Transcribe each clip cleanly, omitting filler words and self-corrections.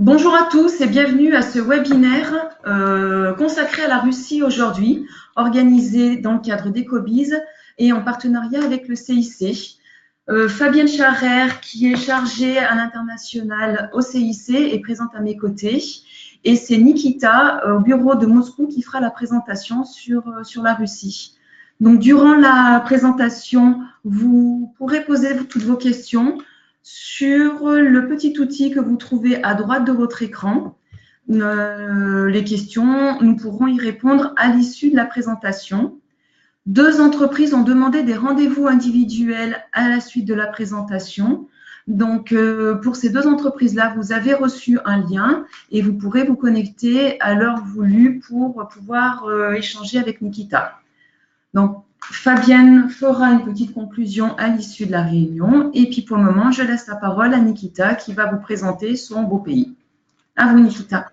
Bonjour à tous et bienvenue à ce webinaire consacré à la Russie aujourd'hui, organisé dans le cadre d'Ecobiz et en partenariat avec le CIC. Fabienne Charrer, qui est chargée à l'international au CIC, est présente à mes côtés. Et c'est Nikita, au bureau de Moscou, qui fera la présentation sur la Russie. Donc, durant la présentation, vous pourrez poser toutes vos questions sur le petit outil que vous trouvez à droite de votre écran. Les questions, nous pourrons y répondre à l'issue de la présentation. Deux entreprises ont demandé des rendez-vous individuels à la suite de la présentation. Donc, pour ces deux entreprises-là, vous avez reçu un lien et vous pourrez vous connecter à l'heure voulue pour pouvoir échanger avec Nikita. Donc, Fabienne fera une petite conclusion à l'issue de la réunion. Et puis, pour le moment, je laisse la parole à Nikita qui va vous présenter son beau pays. À vous, Nikita.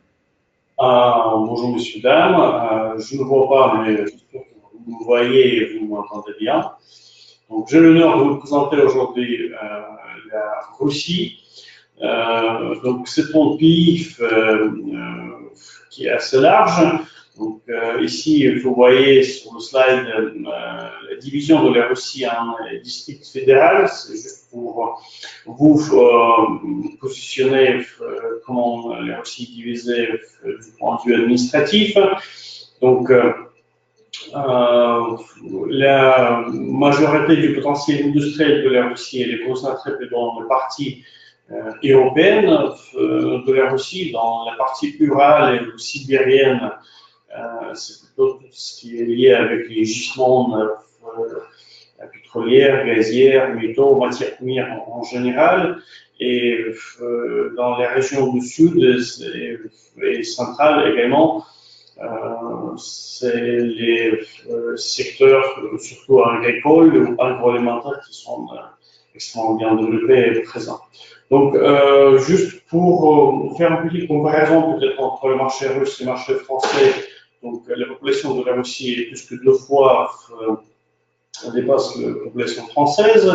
Bonjour messieurs, dames. Je ne vois pas, mais j'espère que vous me voyez et vous m'entendez bien. Donc, j'ai l'honneur de vous présenter aujourd'hui la Russie. Donc, c'est un pays qui est assez large. Donc, ici, vous voyez sur le slide la division de la Russie en districts fédéraux. C'est juste pour vous positionner comment la Russie est divisée du point de vue administratif. Donc, la majorité du potentiel industriel de la Russie est concentrée dans la partie européenne de la Russie, dans la partie rurale et sibérienne. C'est plutôt tout ce qui est lié avec les gisements pétrolières, gazières, métaux, matières premières en général. Et dans les régions du sud et centrales également, c'est les secteurs surtout agricoles ou agroalimentaires qui sont extrêmement bien développés et présents. Donc, juste pour faire une petite comparaison peut-être entre le marché russe et le marché français, donc la population de la Russie est plus que 2 fois dépasse la population française.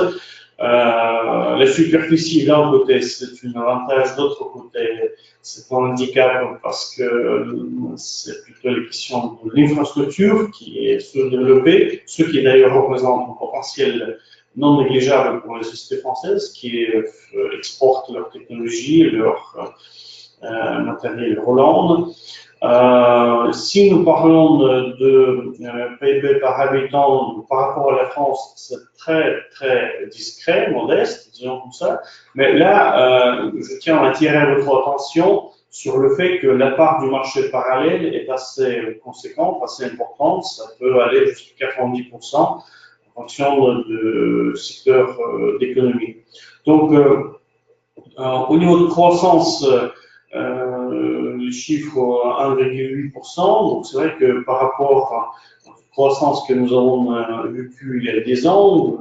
La superficie, d'un côté, c'est un avantage, d'autre côté, c'est un handicap parce que c'est plutôt la question de l'infrastructure qui est sous-développée, ce qui d'ailleurs représente un potentiel non négligeable pour les sociétés françaises qui exportent leur technologie, leur matériel roulant. Si nous parlons de PIB par habitant par rapport à la France, c'est très très discret, modeste, disons comme ça. Mais là, je tiens à attirer votre attention sur le fait que la part du marché parallèle est assez conséquente, assez importante. Ça peut aller jusqu'à 90% en fonction du secteur d'économie. Donc, au niveau de croissance, le chiffre 1,8%. Donc, c'est vrai que par rapport à la croissance que nous avons vécue il y a 10 ans,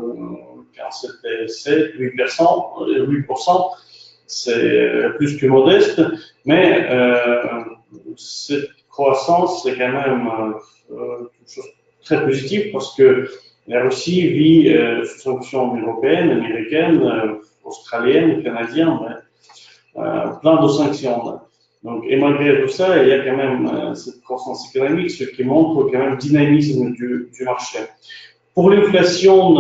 quand c'était 7, 8%, c'est plus que modeste, mais cette croissance, c'est quand même quelque chose de très positif parce que la Russie vit sous sanctions européennes, américaines, australiennes, canadiennes, plein de sanctions. Donc, et malgré tout ça, il y a quand même cette croissance économique, ce qui montre quand même le dynamisme du marché. Pour l'inflation,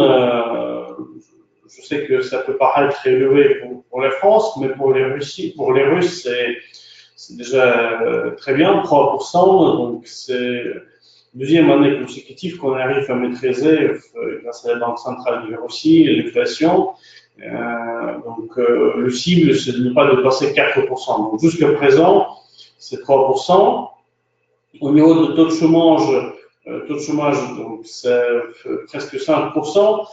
je sais que ça peut paraître élevé pour la France, mais pour les Russes, c'est déjà très bien, 3%. Donc, c'est la deuxième année consécutive qu'on arrive à maîtriser, grâce à la Banque centrale de la Russie, l'inflation. Le cible, c'est de ne pas dépasser 4%. Donc, jusqu'à présent, c'est 3%. Au niveau de taux de chômage, donc, c'est presque 5%.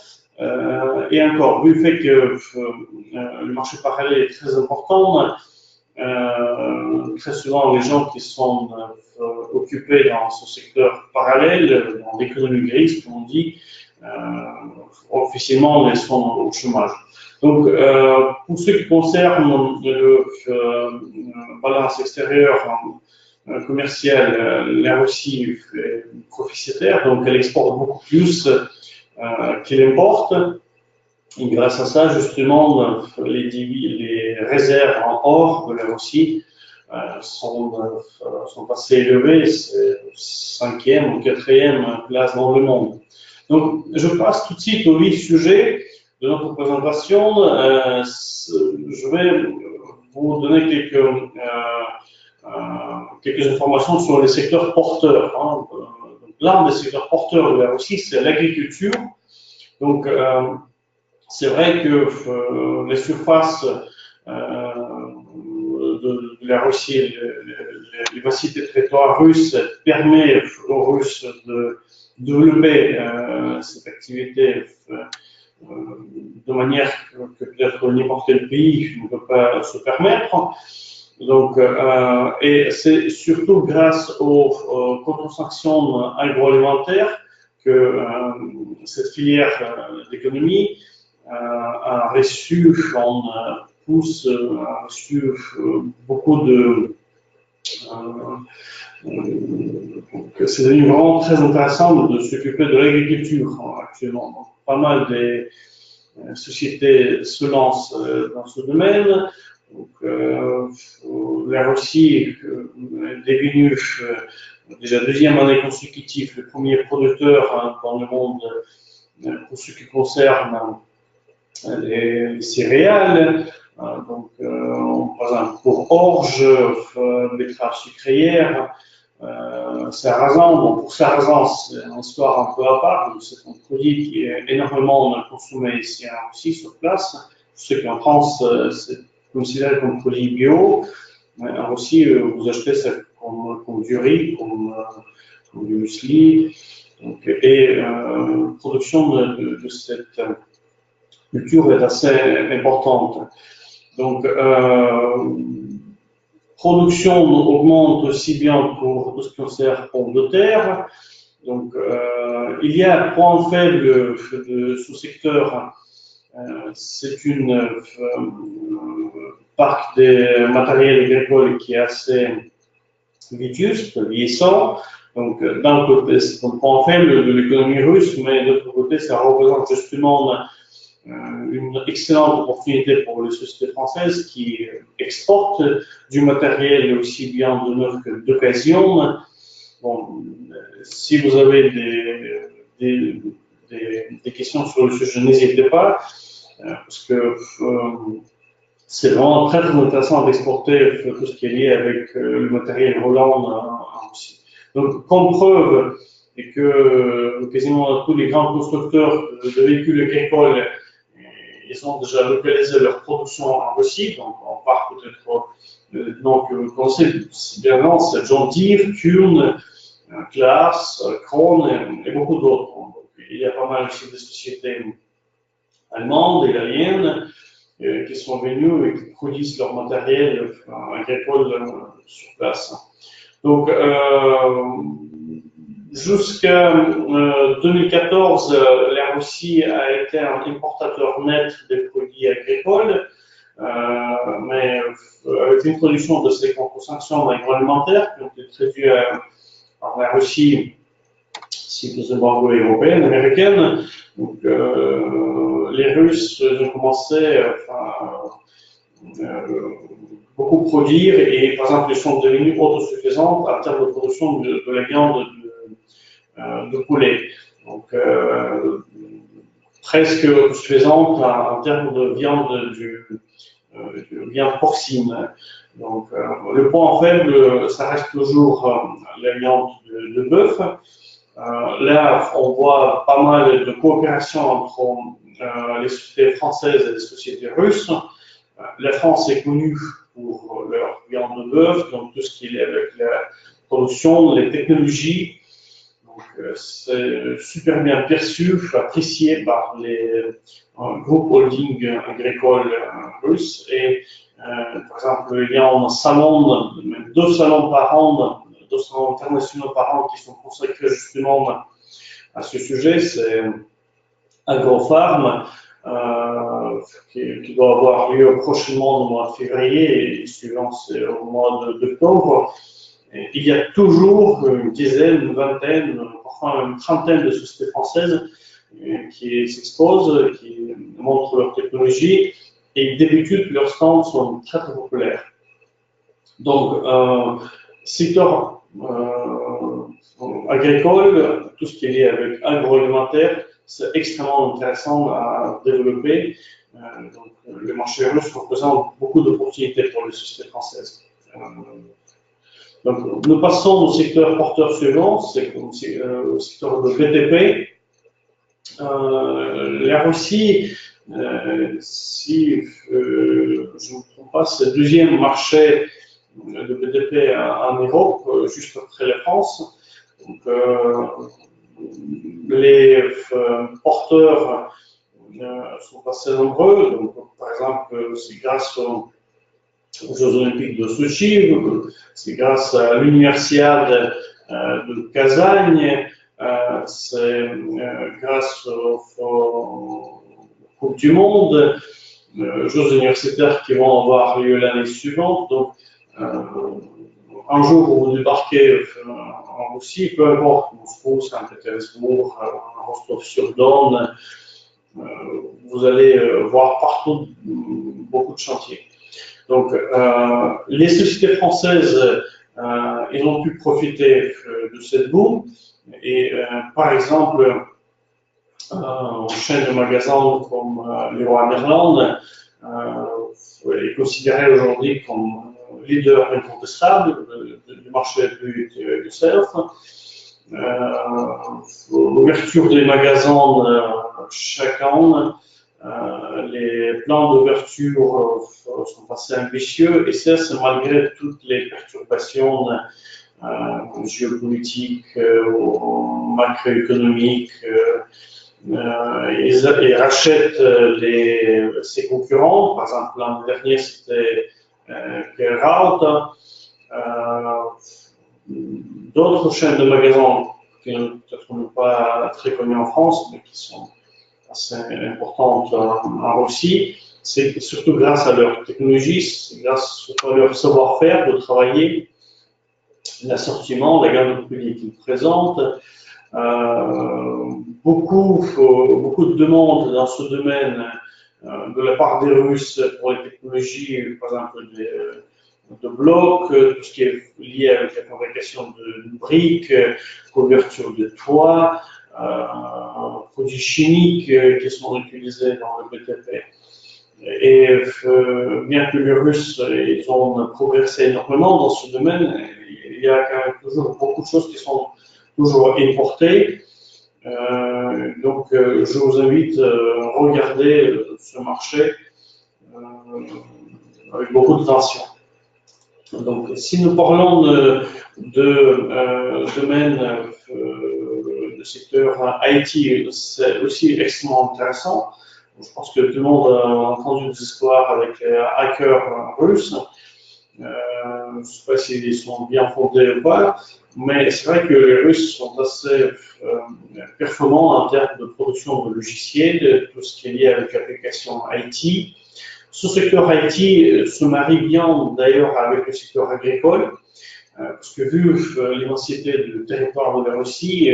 Et encore, vu le fait que le marché parallèle est très important, très souvent, les gens qui sont occupés dans ce secteur parallèle, dans l'économie grise, comme on dit, officiellement, ils sont au chômage. Donc, pour ce qui concerne le balance extérieure commerciale, la Russie est proficiataire, donc elle exporte beaucoup plus qu'elle importe. Et grâce à ça, justement, les réserves en or de la Russie sont assez élevés, c'est 5e ou 4e place dans le monde. Donc, je passe tout de suite au vif sujet de notre présentation. Je vais vous donner quelques informations sur les secteurs porteurs. Hein. L'un des secteurs porteurs de la Russie, c'est l'agriculture. Donc, c'est vrai que les surfaces de la Russie, les massifs de territoire russe permettent aux Russes de développer cette activité de manière que peut-être n'importe quel pays ne peut pas se permettre. Donc, et c'est surtout grâce aux contre-sanctions agroalimentaires que cette filière d'économie a reçu, a reçu beaucoup de. C'est devenu vraiment très intéressant de s'occuper de l'agriculture actuellement. Donc, pas mal de sociétés se lancent dans ce domaine. Donc, la Russie est devenue déjà deuxième année consécutive le premier producteur dans le monde pour ce qui concerne les céréales. Donc, par exemple, pour orge, betterave sucrière, sarrasin. Bon, pour sarrasin, c'est une histoire un peu à part. C'est un produit qui est énormément consommé ici en Russie, sur place. Je sais qu'en France, c'est considéré comme produit bio. En Russie, vous achetez ça comme du riz, comme du muesli. Donc, et la production de cette culture est assez importante. Donc, production augmente aussi bien pour tout ce qui concerne pommes de terre. Donc, il y a un point faible de ce secteur, c'est une parc de matériel agricole qui est assez vétuste, vieillissant. Donc, d'un côté, c'est un point faible de l'économie russe, mais de l'autre côté, ça représente justement une excellente opportunité pour les sociétés françaises qui exportent du matériel aussi bien de neuf que d'occasion. Bon, si vous avez des questions sur le sujet, n'hésitez pas, parce que c'est vraiment très, très intéressant d'exporter tout ce qui est lié avec le matériel roulant en Russie. Donc, comme preuve, et que quasiment tous les grands constructeurs de véhicules agricoles, ils ont déjà localisé leur production en Russie. Donc, on part peut-être, donc, vous connaissez bien, c'est John Deere, Kuhn, Claas, Krohn et beaucoup d'autres. Il y a pas mal aussi de sociétés allemandes, italiennes, qui sont venues et qui produisent leur matériel agricole sur place. Donc, jusqu'à 2014, la Russie a été un importateur net des produits agricoles, mais avec l'introduction de ces contre-sanctions agroalimentaires qui ont été traduites par la Russie suite aux embargos européennes, américaines, donc, les Russes ont commencé beaucoup produire et, par exemple, ils sont devenus autosuffisants en termes de production de la viande de poulet. Donc, presque autosuffisante en termes de viande, viande porcine. Donc, le point faible, ça reste toujours la viande de bœuf. Là, on voit pas mal de coopération entre les sociétés françaises et les sociétés russes. La France est connue pour leur viande de bœuf, donc tout ce qui est avec la production, les technologies. Donc, c'est super bien perçu, apprécié par les groupes holding agricoles russes. Et par exemple, il y a un salon, 2 salons par an, 2 salons internationaux par an qui sont consacrés justement à ce sujet. C'est AgroFarm, qui doit avoir lieu prochainement au mois de février et suivant c'est au mois d'octobre. Il y a toujours une dizaine, une vingtaine, parfois une trentaine de sociétés françaises qui s'exposent, qui montrent leur technologie et d'habitude leurs stands sont très très populaires. Donc, secteur agricole, tout ce qui est lié avec agroalimentaire, c'est extrêmement intéressant à développer. Donc, le marché russe représente beaucoup d'opportunités pour les sociétés françaises. Donc, nous passons au secteur porteur suivant, c'est le secteur de BTP. La Russie, si je ne me trompe pas, c'est le deuxième marché de BTP en Europe, juste après la France. Donc, les porteurs sont assez nombreux. Donc, par exemple, c'est grâce aux Jeux Olympiques de Sochi, c'est grâce à l'Universiade de Kazagne, c'est grâce aux Coupes du Monde, Jeux universitaires qui vont avoir lieu l'année suivante. Donc, un jour où vous débarquez en Russie, peu importe, Moscou, Saint-Pétersbourg, Rostov-sur-Don, vous allez voir partout beaucoup de chantiers. Donc, les sociétés françaises, ils ont pu profiter de cette boom. Et par exemple, une chaîne de magasins comme Leroy Merlin est considérée aujourd'hui comme leader incontestable du marché du self. L'ouverture des magasins chaque an, les plans d'ouverture sont assez ambitieux et ça, c'est malgré toutes les perturbations géopolitiques, macroéconomiques. Ils rachètent ses concurrents. Par exemple, l'an dernier, c'était Geralt. D'autres chaînes de magasins qui ne sont pas très connues en France, mais qui sont assez importantes en Russie. C'est surtout grâce à leur technologie, c'est grâce à leur savoir-faire de travailler, l'assortiment, la gamme de produits qu'ils présentent. Beaucoup de demandes dans ce domaine de la part des Russes pour les technologies, par exemple de blocs, tout ce qui est lié avec la fabrication de briques, couverture de toits, produits chimiques qui sont utilisés dans le BTP. Et bien que les Russes ils ont progressé énormément dans ce domaine, il y a quand même toujours beaucoup de choses qui sont toujours importées. Donc, je vous invite à regarder ce marché avec beaucoup d'attention. Donc, si nous parlons de domaine de secteur IT, c'est aussi extrêmement intéressant. Je pense que tout le monde a entendu des histoires avec les hackers russes. Je ne sais pas s'ils sont bien fondés ou pas, mais c'est vrai que les Russes sont assez performants en termes de production de logiciels, tout ce qui est lié avec l'application IT. Ce secteur IT se marie bien d'ailleurs avec le secteur agricole, parce que vu l'immensité du territoire de la Russie,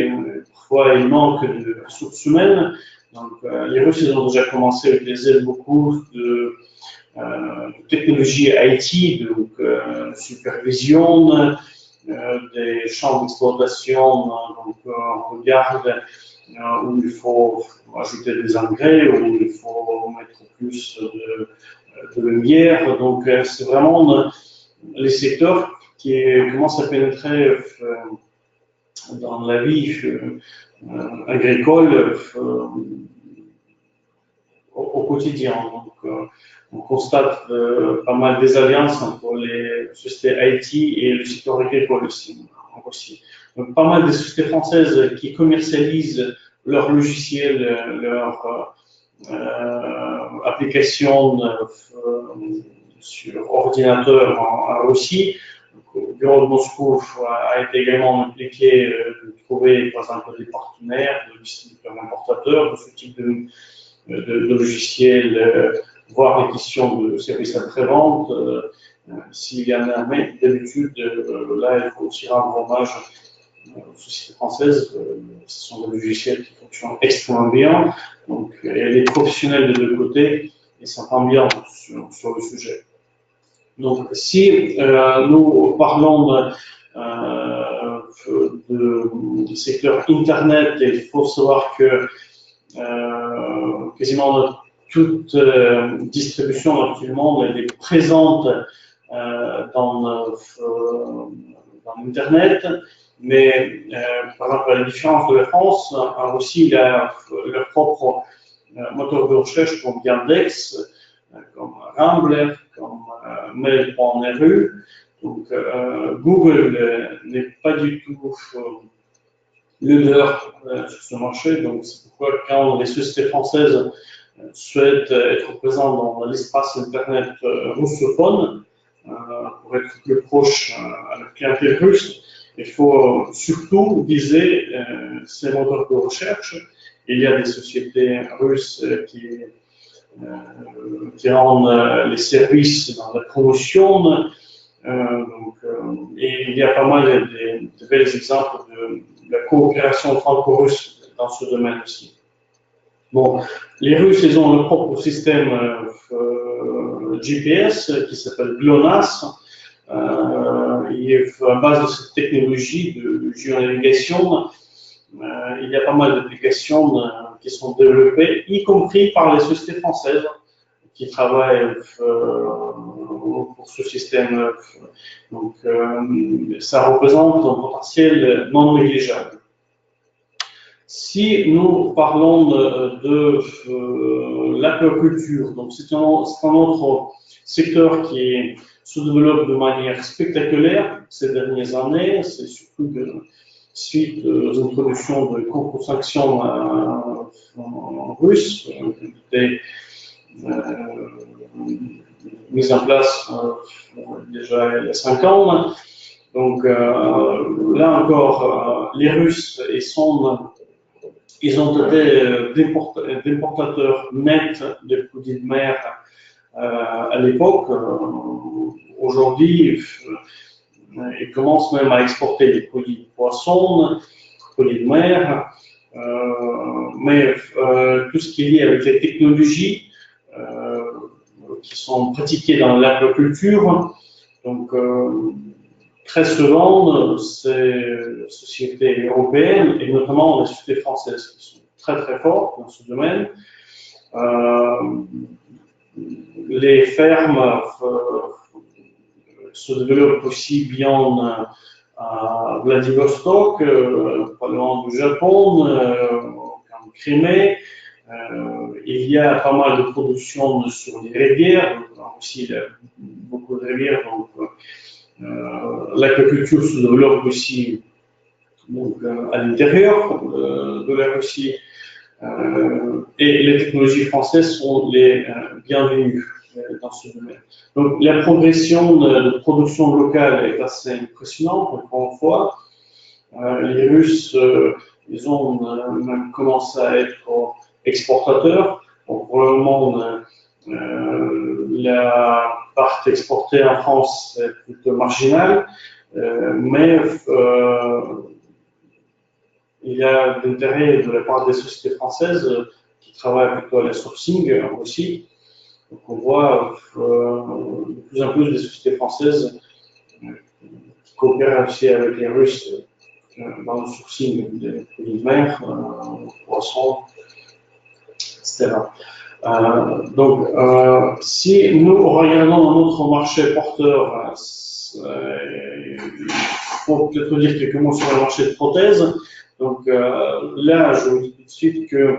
parfois il manque de ressources humaines. Donc, les Russes ils ont déjà commencé à utiliser beaucoup de technologies IT, donc supervision, des champs d'exploitation, donc on regarde où il faut ajouter des engrais, où il faut mettre plus de lumière. Donc, c'est vraiment les secteurs qui commencent à pénétrer dans la vie agricole au quotidien. Donc, on constate pas mal des alliances entre les sociétés IT et le secteur agricole aussi. Donc, pas mal de sociétés françaises qui commercialisent leurs logiciels, leurs applications sur ordinateur en Russie. Le bureau de Moscou a été également impliqué de trouver, par exemple, des partenaires, de distributeurs importateurs de ce type de logiciels, voir les questions de services après-vente, s'il y en a, mais d'habitude, là, il faut aussi rendre hommage aux sociétés françaises. Ce sont des logiciels qui fonctionnent extrêmement bien, donc les professionnels des deux côtés, ils s'entendent bien sur le sujet. Donc, si nous parlons du secteur Internet, il faut savoir que quasiment toute distribution actuellement est présente dans Internet, mais par exemple, à la différence de la France, a aussi leur propre moteur de recherche comme Yandex, comme Rambler, comme Mail.ru. Donc, Google n'est pas du tout leader sur ce marché. Donc, c'est pourquoi quand les sociétés françaises souhaitent être présentes dans l'espace Internet russophone, pour être plus proche à la clientèle russe, il faut surtout viser ces moteurs de recherche. Il y a des sociétés russes qui rendent les services dans la promotion. Et il y a pas mal de bels exemples de la coopération franco-russe dans ce domaine aussi. Bon, les Russes, ils ont leur propre système GPS qui s'appelle GLONASS. À base de cette technologie de géonavigation, il y a pas mal d'applications qui sont développées, y compris par les sociétés françaises qui travaillent pour ce système. Donc, ça représente un potentiel non négligeable. Si nous parlons de l'aquaculture, donc c'est un autre secteur qui se développe de manière spectaculaire ces dernières années. C'est surtout suite aux introductions de contre-sanctions russes, mises en place déjà il y a 5 ans. Donc là encore, les Russes, ils ont été d'importateurs nets de produits de mer à l'époque. Aujourd'hui, ils commencent même à exporter des produits de poisson, produits de mer, mais tout ce qui est lié avec les technologies qui sont pratiquées dans l'aquaculture, donc très souvent, ces sociétés européennes et notamment les sociétés françaises qui sont très très fortes dans ce domaine. Les fermes se développent aussi bien à Vladivostok, pas loin du Japon, en Crimée. Il y a pas mal de production sur les rivières, aussi il y a beaucoup de rivières, donc l'aquaculture se développe aussi donc, à l'intérieur de la Russie. Et les technologies françaises sont les bienvenues dans ce domaine. Donc la progression de production locale est assez impressionnante, encore une fois. Les Russes, ils ont même commencé à être exportateurs. Donc, pour le moment, la part exportée en France est plutôt marginale, mais il y a d'intérêt de la part des sociétés françaises qui travaillent plutôt à la sourcing aussi. Donc on voit de plus en plus des sociétés françaises qui coopèrent aussi avec les Russes dans le sourcing des produits de mer, poissons, etc. Donc, si nous regardons un autre marché porteur, il faut peut-être dire quelques mots sur le marché de prothèses. Donc là, je vous dis tout de suite que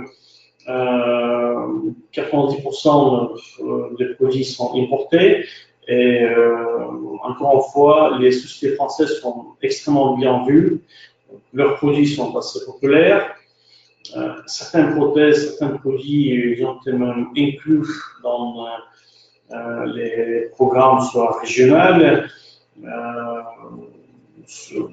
90% des produits sont importés et encore une fois, les sociétés françaises sont extrêmement bien vues. Leurs produits sont assez populaires. Certaines prothèses, certains produits, ils ont été même inclus dans les programmes soit régionaux.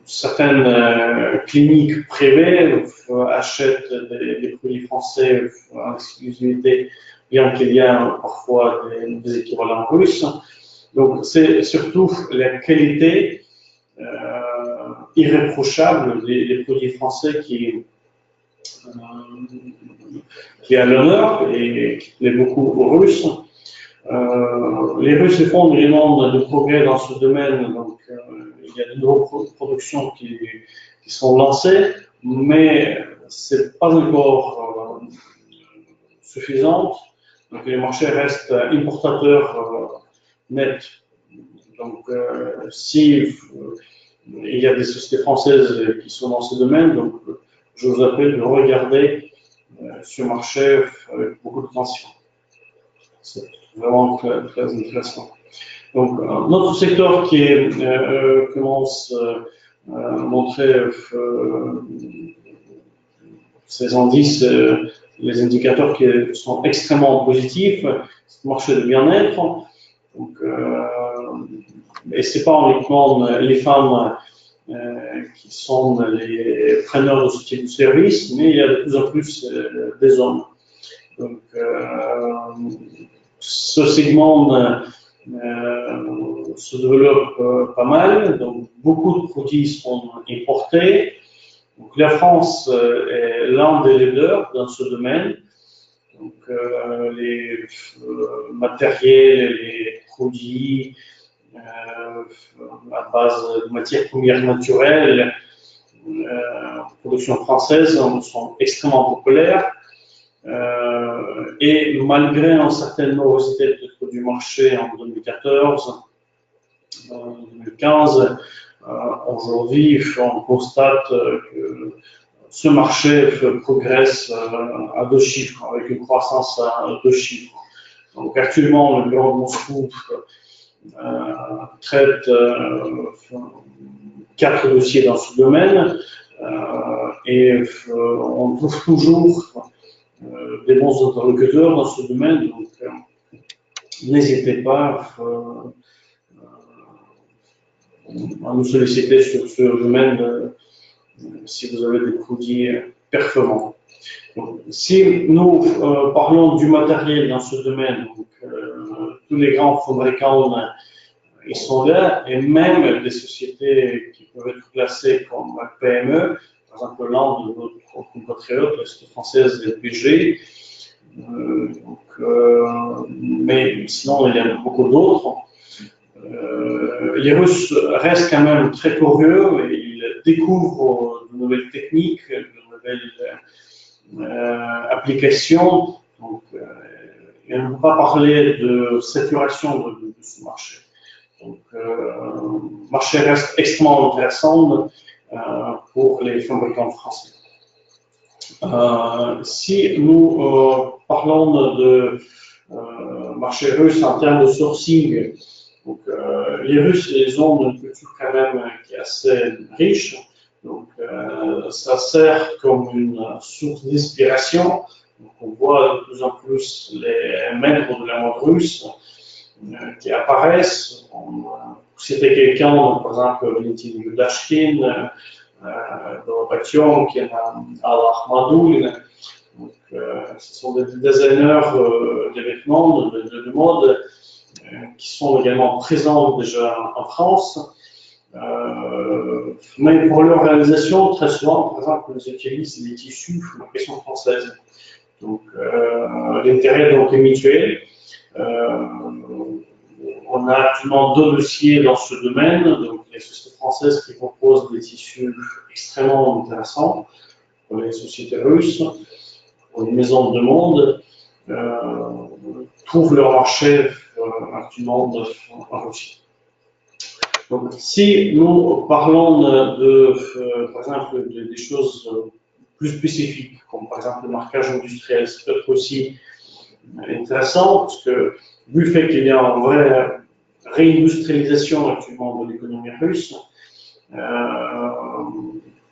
Certaines cliniques privées achètent des produits français en exclusivité, bien qu'il y ait parfois des équivalents russes. Donc, c'est surtout la qualité irréprochable des produits français qui est à l'honneur et qui plaît beaucoup aux Russes. Les Russes font énormément de progrès dans ce domaine, donc il y a de nouvelles productions qui sont lancées, mais c'est pas encore suffisante. Donc les marchés restent importateurs nets. Donc si il y a des sociétés françaises qui sont dans ce domaine, donc je vous appelle de regarder ce marché avec beaucoup de attention. C'est vraiment très, très intéressant. Donc, notre secteur qui commence à montrer ces indices, les indicateurs qui sont extrêmement positifs, c'est le marché de bien-être. Donc, et ce n'est pas uniquement les femmes qui sont les preneurs de ce type de service, mais il y a de plus en plus des hommes. Donc, ce segment se développe pas mal, donc beaucoup de produits sont importés. Donc, la France est l'un des leaders dans ce domaine. Donc, les matériels, les produits à base de matières premières naturelles, production française, sont extrêmement populaires. Et malgré une certaine morosité du marché en 2014, en 2015, aujourd'hui, on constate que ce marché progresse à 2 chiffres, avec une croissance à 2 chiffres. Donc actuellement, le bureau de Moscou traite 4 dossiers dans ce domaine et on trouve toujours des bons interlocuteurs dans ce domaine, donc n'hésitez pas à nous solliciter sur ce domaine si vous avez des produits performants. Donc, si nous parlons du matériel dans ce domaine, donc, tous les grands fabricants ils sont là, et même des sociétés qui peuvent être classées comme PME, par exemple l'un de nos compatriotes, la société française LPG, mais sinon il y a beaucoup d'autres. Les Russes restent quand même très curieux et ils découvrent de nouvelles techniques, de nouvelles applications. Donc, on ne peut pas parler de saturation de ce marché. Donc, le marché reste extrêmement intéressant pour les fabricants français. Si nous parlons de marché russe en termes de sourcing, donc, les Russes ils ont une culture quand même qui est assez riche, donc ça sert comme une source d'inspiration. On voit de plus en plus les membres de la mode russe qui apparaissent. C'était quelqu'un, par exemple, Valentin Yudashkin, Gorbatchev, Al Ahmadoul. Ce sont des designers de vêtements, de mode, qui sont également présents déjà en France. Mais pour leur réalisation, très souvent, par exemple, ils utilisent des tissus de fabrication française. Donc, l'intérêt donc est mutuel. On a actuellement 2 dossiers dans ce domaine, donc les sociétés françaises qui proposent des tissus extrêmement intéressants pour les sociétés russes, pour les maisons de monde, trouvent leur marché actuellement en Russie. Donc, si nous parlons par exemple, des choses plus spécifiques, comme par exemple le marquage industriel, c'est peut-être aussi intéressant parce que vu le fait qu'il y a une vraie réindustrialisation actuellement de l'économie russe,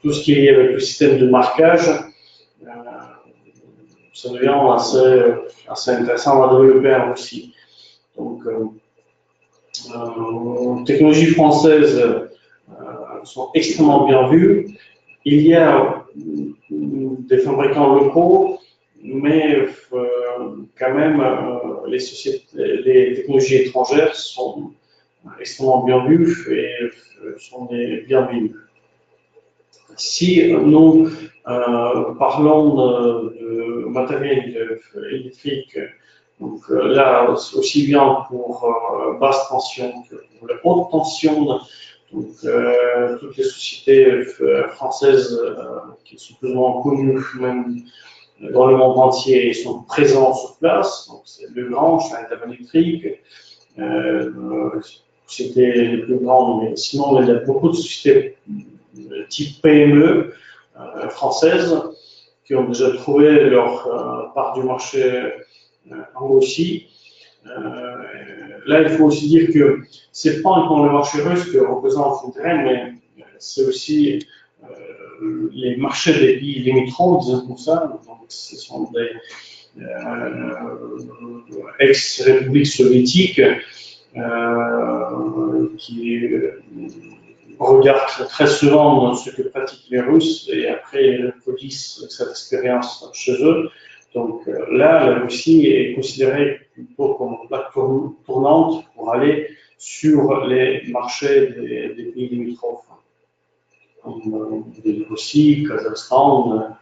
tout ce qui est lié avec le système de marquage, ça devient assez intéressant à développer en Russie. Donc, les technologies françaises sont extrêmement bien vues. Il y a des fabricants locaux, mais quand même, les technologies étrangères sont extrêmement bien vues et sont bienvenues. Si nous parlons de matériel électrique Donc là, aussi bien pour basse tension que pour la haute tension. Donc toutes les sociétés françaises qui sont plus ou moins connues même dans le monde entier sont présentes sur place. Donc c'est Legrand, Schneider Electric, c'était les plus grandes, mais sinon il y a beaucoup de sociétés type PME françaises qui ont déjà trouvé leur part du marché en Russie. Là, il faut aussi dire que c'est pas uniquement le marché russe qui représente Fontaine, mais c'est aussi les marchés des pays limitrophes, disons comme ça. Donc, ce sont des ex-républiques soviétiques qui regardent très souvent ce que pratiquent les Russes et après ils reproduisent cette expérience chez eux. Donc là, la Russie est considérée plutôt comme une plaque tournante pour aller sur les marchés des pays limitrophes, comme la Russie, Kazakhstan,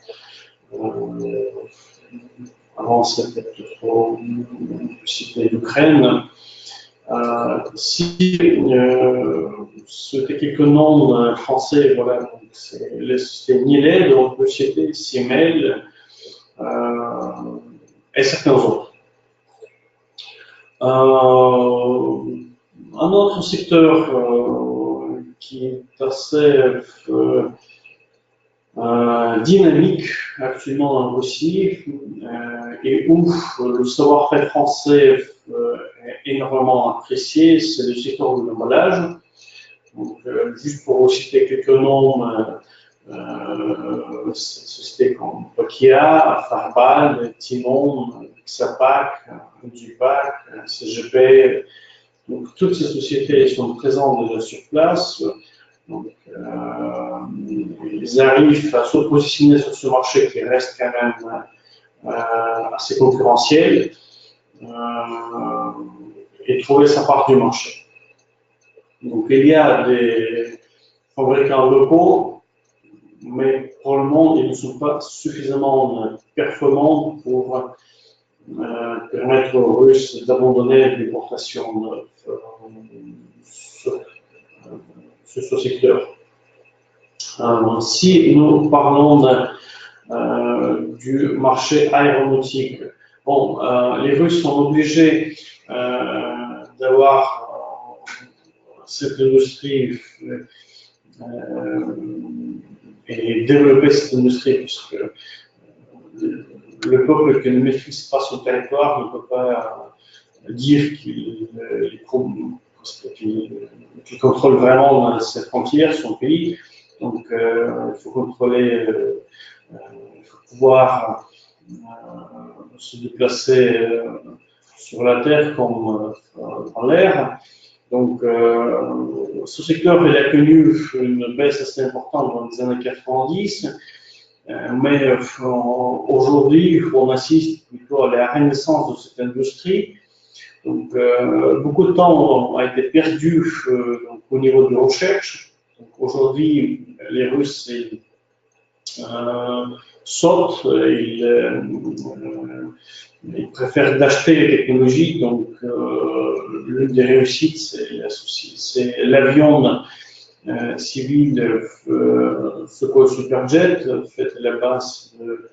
avant c'était plutôt l'Ukraine. Si c'était quelques noms français, voilà, c'est les sociétés Nielet, donc le société Siemel et certains autres. Un autre secteur qui est assez dynamique actuellement en Russie et où le savoir-faire français est énormément apprécié, c'est le secteur de l'emballage. Donc, juste pour citer quelques noms, sociétés comme Nokia, Farbal, Timon, Xapac, Dupac, CGP. Donc, toutes ces sociétés sont présentes déjà sur place. Donc, ils arrivent à se positionner sur ce marché qui reste quand même assez concurrentiel et trouver sa part du marché. Donc, il y a des fabricants locaux, mais pour le moment, ils ne sont pas suffisamment performants pour permettre aux Russes d'abandonner l'importation sur ce secteur. Si nous parlons du marché aéronautique, bon, les Russes sont obligés d'avoir cette industrie et développer cette industrie, puisque le peuple qui ne maîtrise pas son territoire ne peut pas dire qu'il contrôle vraiment ses frontières, son pays. Donc, il faut contrôler, il faut pouvoir se déplacer sur la terre comme en l'air. Donc, ce secteur il a connu une baisse assez importante dans les années 90, mais aujourd'hui, on assiste plutôt à la renaissance de cette industrie. Donc, beaucoup de temps a été perdu donc, au niveau de la recherche. Aujourd'hui, les Russes sautent, ils préfèrent d'acheter les technologies. Donc, l'une des réussites, c'est l'avion civil Sukhoi Superjet, fait à la base de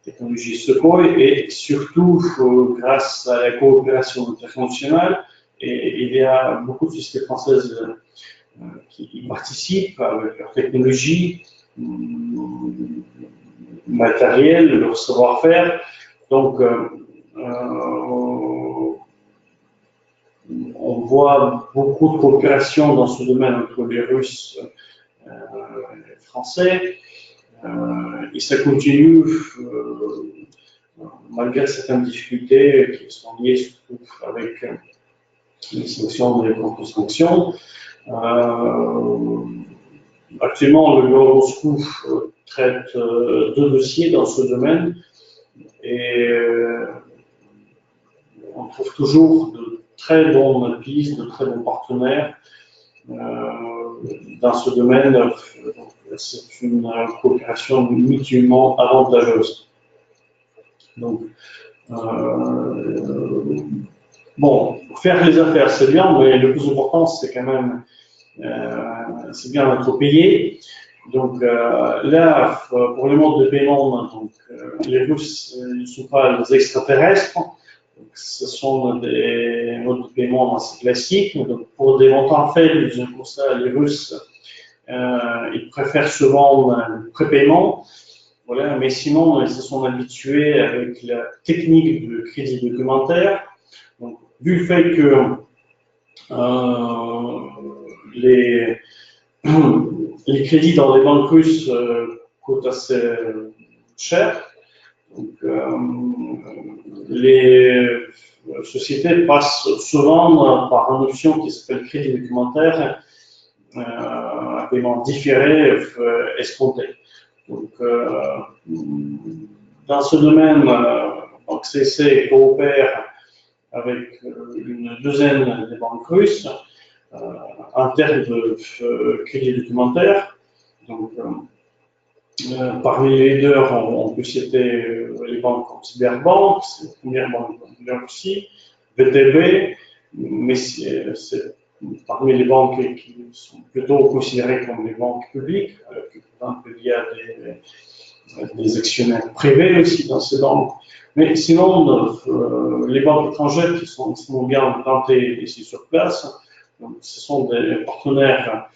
technologie Sukhoi, et surtout grâce à la coopération internationale. Et il y a beaucoup de sociétés françaises qui y participent avec leur technologie, matériel, leur savoir-faire. Donc, on voit beaucoup de coopération dans ce domaine entre les Russes et les Français. Et ça continue malgré certaines difficultés qui sont liées surtout avec les sanctions et les contre-sanctions. Actuellement, le bureau de Moscou traite deux dossiers dans ce domaine et on trouve toujours de très bonnes pistes, de très bons partenaires dans ce domaine. C'est une coopération mutuellement avantageuse. Donc, Bon, faire les affaires, c'est bien, mais le plus important, c'est quand même, c'est bien d'être payé. Donc là, pour les modes de paiement, donc, les Russes ne sont pas des extraterrestres. Donc, ce sont des modes de paiement assez classiques. Donc, pour des montants faibles, pour ça, les Russes, ils préfèrent souvent le prépaiement. Voilà, mais sinon, ils se sont habitués avec la technique de crédit documentaire. Donc, vu le fait que les, les crédits dans les banques russes coûtent assez cher, donc, les sociétés passent souvent par une option qui s'appelle crédit documentaire, un paiement différé escompté. Donc, dans ce domaine, CIC coopère avec une douzaine de banques russes en termes de crédit documentaire. Donc, parmi les leaders, on peut citer les banques comme Sberbank, c'est la première banque de la Russie, VTB, mais c'est parmi les banques qui sont plutôt considérées comme des banques publiques, par exemple, il y a des actionnaires privés aussi dans ces banques. Mais sinon, les banques étrangères qui sont bien implantées ici sur place, donc, ce sont des partenaires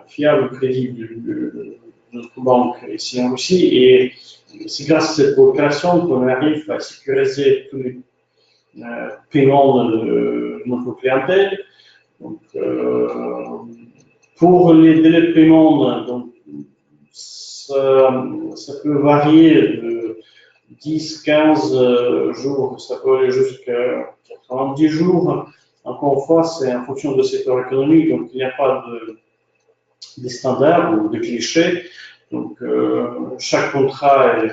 fiables, crédibles de notre banque ici en Russie. Et c'est grâce à cette coopération qu'on arrive à sécuriser tous les paiements de notre clientèle. Donc, pour les délais de paiement, donc, ça peut varier de 10, 15 jours, ça peut aller jusqu'à 90 jours. Encore une fois, c'est en fonction du secteur économique, donc il n'y a pas de standards ou de clichés. Donc, chaque contrat est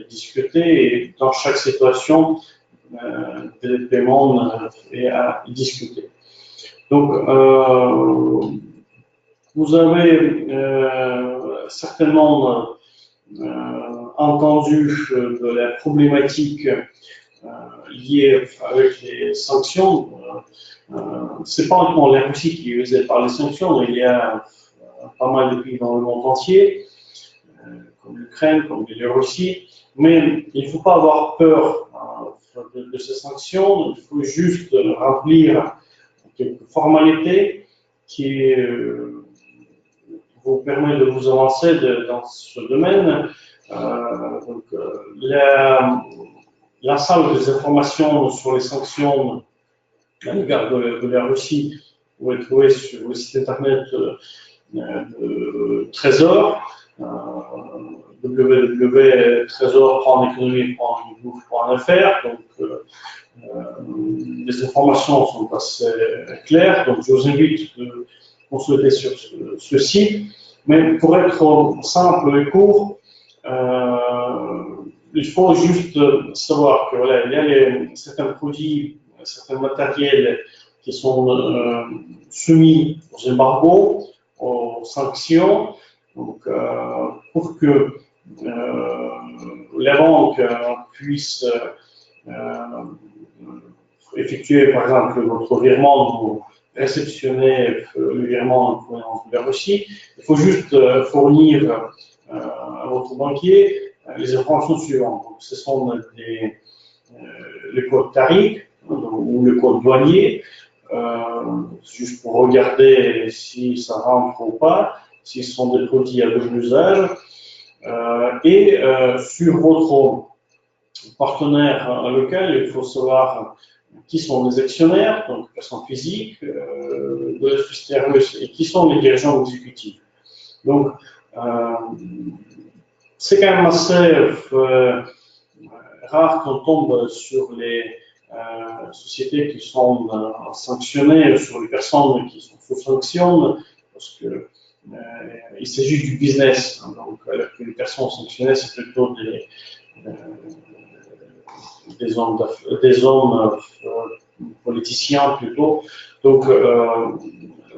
discuté et dans chaque situation, le paiement est à discuter. Donc, vous avez certainement entendu de la problématique liée avec les sanctions. C'est pas uniquement la Russie qui est visée par les sanctions, il y a pas mal de pays dans le monde entier, comme l'Ukraine, comme la Russie, mais il ne faut pas avoir peur de ces sanctions, il faut juste remplir quelques formalités qui vous permettent de vous avancer dans ce domaine. Donc, l'ensemble des informations sur les sanctions à l'égard de la Russie, vous pouvez trouver sur le site internet de Trésor, www.trésor.economie.gouv.fr. Donc, les informations sont assez claires, donc je vous invite de consulter sur ce site. Mais pour être simple et court, il faut juste savoir que voilà, il y a certains produits, certains matériels qui sont soumis aux embargos, aux sanctions. Donc, pour que la banque puisse effectuer, par exemple, votre virement, vous réceptionnez le virement de la Russie, il faut juste fournir à votre banquier les informations suivantes. Donc, ce sont les codes tariques ou le code douanier, juste pour regarder si ça rentre ou pas, si ce sont des produits à double usage, et sur votre partenaire local, il faut savoir qui sont les actionnaires, donc les personnes physiques de la société russe, et qui sont les dirigeants exécutifs. Donc, c'est quand même assez rare qu'on tombe sur les sociétés qui sont sanctionnées, sur les personnes qui sont sous sanction, parce que il s'agit du business. Hein, donc, les personnes sanctionnées, c'est plutôt des hommes politiciens plutôt. Donc,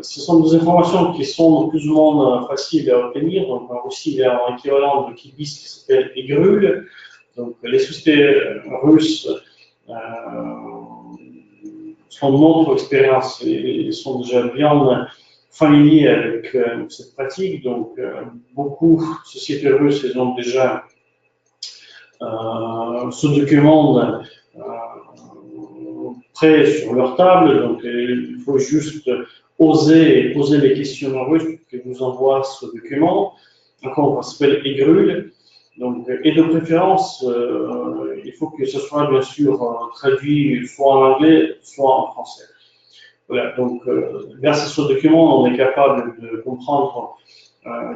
ce sont des informations qui sont plus ou moins faciles à obtenir. Donc, aussi, il y a un équivalent de Kibis qui s'appelle Egrul. Donc, les sociétés russes sont de notre expérience et sont déjà bien familiers avec cette pratique. Donc, beaucoup de sociétés russes elles ont déjà ce document prêt sur leur table. Donc, il faut juste oser poser les questions en russe pour qu'ils vous envoient ce document. Encore, ça s'appelle EGRUL. Donc, et de préférence, il faut que ce soit bien sûr traduit soit en anglais, soit en français. Voilà, donc grâce à ce document, on est capable de comprendre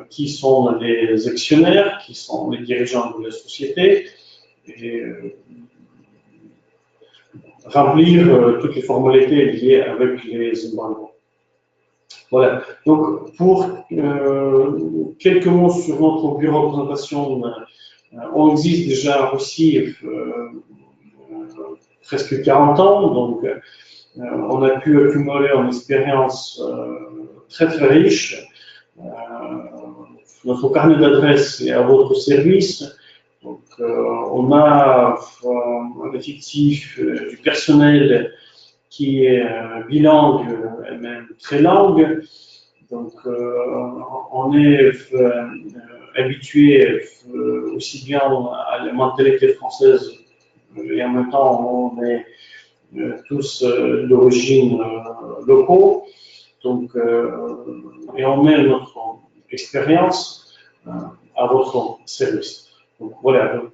qui sont les actionnaires, qui sont les dirigeants de la société, et remplir toutes les formalités liées avec les embargos. Voilà, donc pour quelques mots sur notre bureau de représentation, on existe déjà en Russie presque 40 ans, donc on a pu accumuler une expérience très très riche. Notre carnet d'adresses est à votre service. Donc, on a un effectif du personnel qui est bilingue et même très langue. Donc, on est habitué aussi bien à la mentalité française et en même temps, on est tous d'origine locaux. Donc, et on met notre expérience à votre service. Donc, voilà, donc,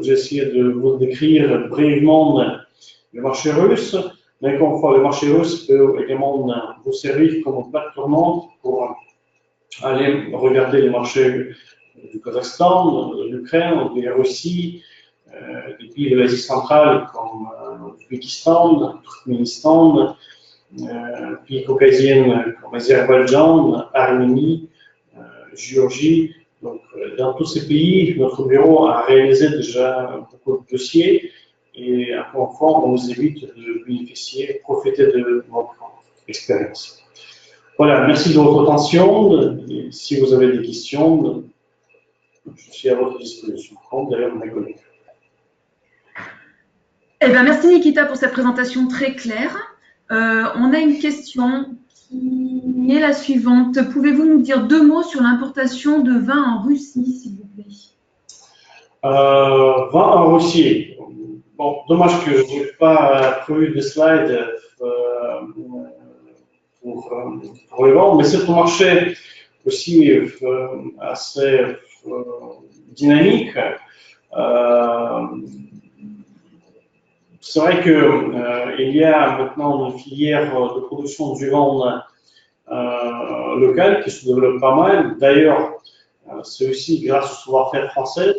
j'ai essayé de vous décrire brièvement le marché russe, mais encore une fois, le marché russe peut également vous servir comme plateforme pour aller regarder les marchés du Kazakhstan, de l'Ukraine, de la Russie, des pays de l'Asie centrale comme l'Ouzbékistan, le Turkménistan, pays caucasiens comme Azerbaïdjan, Arménie, Géorgie. Donc, dans tous ces pays, notre bureau a réalisé déjà beaucoup de dossiers et encore une fois, on vous invite de bénéficier, profiter de votre expérience. Voilà, merci de votre attention. Et si vous avez des questions, je suis à votre disposition, comme d'ailleurs mes collègues. Eh bien, merci Nikita pour cette présentation très claire. On a une question qui est la suivante. Pouvez-vous nous dire 2 mots sur l'importation de vin en Russie, s'il vous plaît? Vin en Russie. Bon, dommage que je n'ai pas prévu de slides pour le vendre, mais c'est un marché aussi assez dynamique. C'est vrai qu'il y a maintenant une filière de production du vin local qui se développe pas mal. D'ailleurs, c'est aussi grâce au savoir-faire français.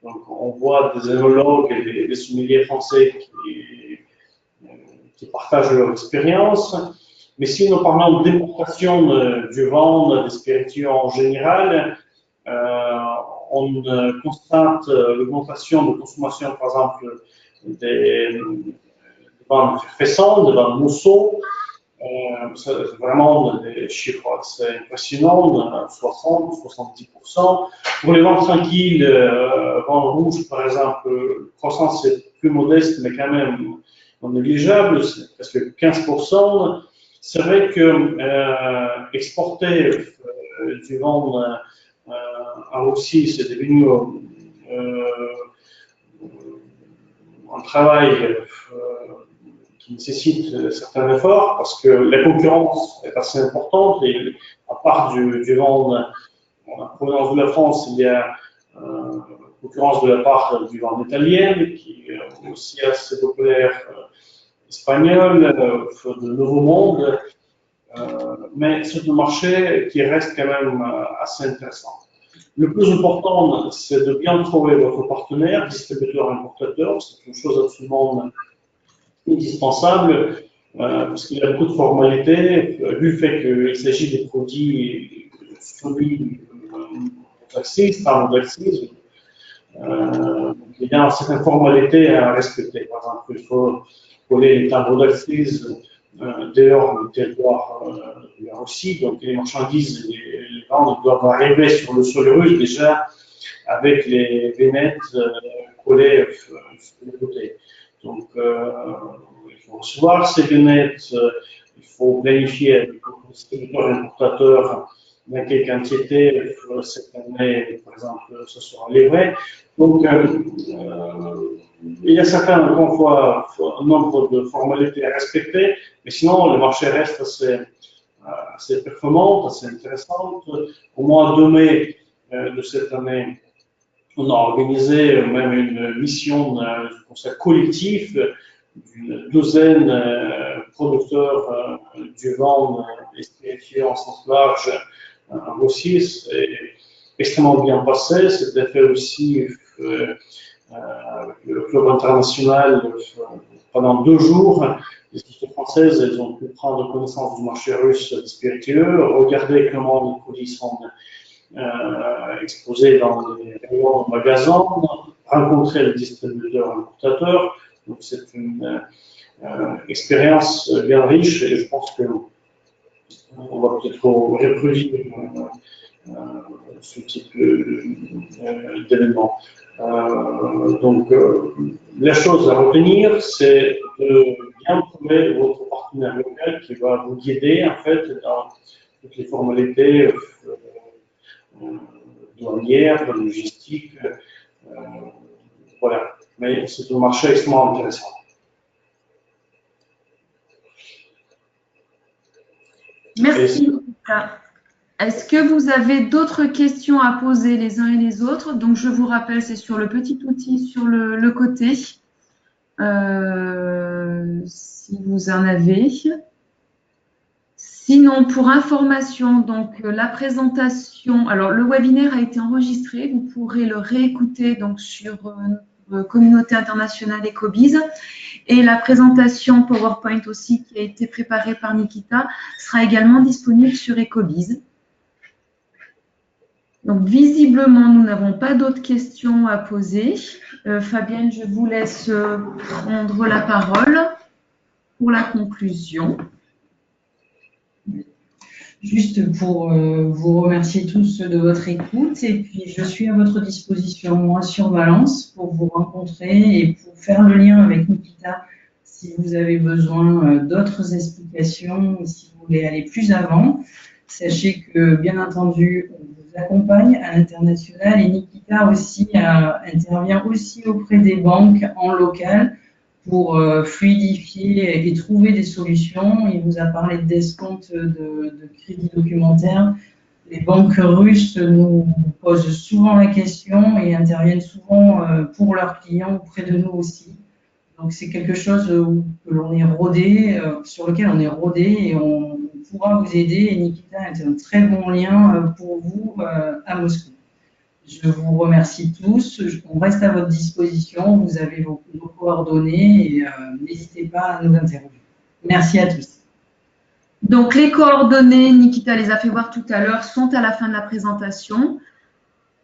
Donc, on voit des œnologues et des sommeliers français qui partagent leur expérience. Mais si nous parlons d'importation du vin, des spiritueux en général, on constate l'augmentation de consommation, par exemple, des vins effervescents, des vins mousseux. C'est vraiment des chiffres assez impressionnants, 60-70%. Pour les vins tranquilles, vins rouges, par exemple, la croissance est plus modeste, mais quand même non négligeable, c'est presque 15%. C'est vrai que exporter du vin en Russie, c'est devenu un travail qui nécessite certains efforts parce que la concurrence est assez importante et à part du vin en provenance de la France, il y a concurrence de la part du vin italien qui est aussi assez populaire, espagnol, de Nouveau Monde, mais c'est un marché qui reste quand même assez intéressant. Le plus important, c'est de bien trouver votre partenaire, distributeur, importateur. C'est une chose absolument indispensable parce qu'il y a beaucoup de formalités, vu le fait qu'il s'agit des produits soumis aux taxes, par les taxes. Il y a certaines formalités à respecter. Par exemple, il faut coller les timbres d'accise dehors du territoire de la Russie. Donc, les marchandises, les ventes doivent arriver sur le sol russe déjà avec les vignettes collées sur les côtés. Donc, il faut recevoir ces vignettes, il faut planifier avec le distributeur importateur dans quelle quantité cette année, par exemple, ce sera livré. Donc, il y a certains, encore une fois, un nombre de formalités à respecter, mais sinon, le marché reste assez performante, assez intéressante. Au mois de mai de cette année, on a organisé même une mission collective d'une douzaine de producteurs du vin et spiritueux en sens large aussi. C'est extrêmement bien passé. C'était fait aussi avec le club international pendant 2 jours. Les équipes françaises, elles ont pu prendre connaissance du marché russe des spiritueux, regarder comment les produits sont exposés dans les rayons magasins, rencontrer les distributeurs importateurs. Donc c'est une expérience bien riche et je pense qu'on va peut-être reproduire ce type d'événement. Donc, la chose à retenir, c'est de bien trouver votre partenaire local qui va vous guider en fait dans toutes les formalités douanières, logistiques. Voilà. Mais c'est un marché extrêmement intéressant. Merci. Est-ce que vous avez d'autres questions à poser les uns et les autres? Donc, je vous rappelle, c'est sur le petit outil sur le côté, si vous en avez. Sinon, pour information, donc la présentation, alors le webinaire a été enregistré, vous pourrez le réécouter donc sur Communauté internationale Ecobiz. Et la présentation PowerPoint aussi qui a été préparée par Nikita sera également disponible sur Ecobiz. Donc, visiblement, nous n'avons pas d'autres questions à poser. Fabienne, je vous laisse prendre la parole pour la conclusion. Juste pour vous remercier tous de votre écoute et puis je suis à votre disposition, moi, sur Valence pour vous rencontrer et pour faire le lien avec Nikita si vous avez besoin d'autres explications ou si vous voulez aller plus avant. Sachez que, bien entendu, on vous accompagne à l'international et Nikita aussi intervient aussi auprès des banques en local pour fluidifier et trouver des solutions. Il vous a parlé d'escompte de crédit documentaire. Les banques russes nous posent souvent la question et interviennent souvent pour leurs clients auprès de nous aussi. Donc c'est quelque chose que l'on est rodé, sur lequel on est rodé et on pourra vous aider. Et Nikita est un très bon lien pour vous à Moscou. Je vous remercie tous. On reste à votre disposition. Vous avez vos coordonnées et n'hésitez pas à nous interroger. Merci à tous. Donc, les coordonnées, Nikita les a fait voir tout à l'heure, sont à la fin de la présentation.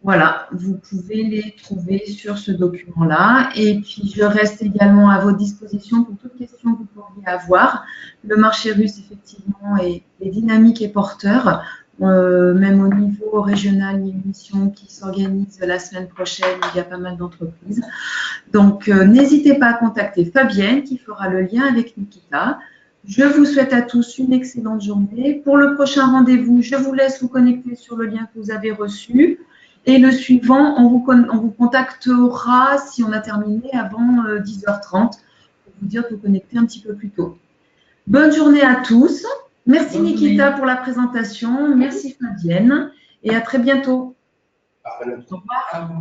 Voilà, vous pouvez les trouver sur ce document-là. Et puis, je reste également à votre disposition pour toute question que vous pourriez avoir. Le marché russe, effectivement, est dynamique et porteur. Même au niveau régional, il y a une mission qui s'organise la semaine prochaine. Il y a pas mal d'entreprises. Donc, n'hésitez pas à contacter Fabienne qui fera le lien avec Nikita. Je vous souhaite à tous une excellente journée. Pour le prochain rendez-vous, je vous laisse vous connecter sur le lien que vous avez reçu. Et le suivant, on vous contactera si on a terminé avant 10h30 pour vous dire de vous connecter un petit peu plus tôt. Bonne journée à tous. Merci Nikita pour la présentation. Merci Fabienne. Et à très bientôt. À très bientôt. Au revoir.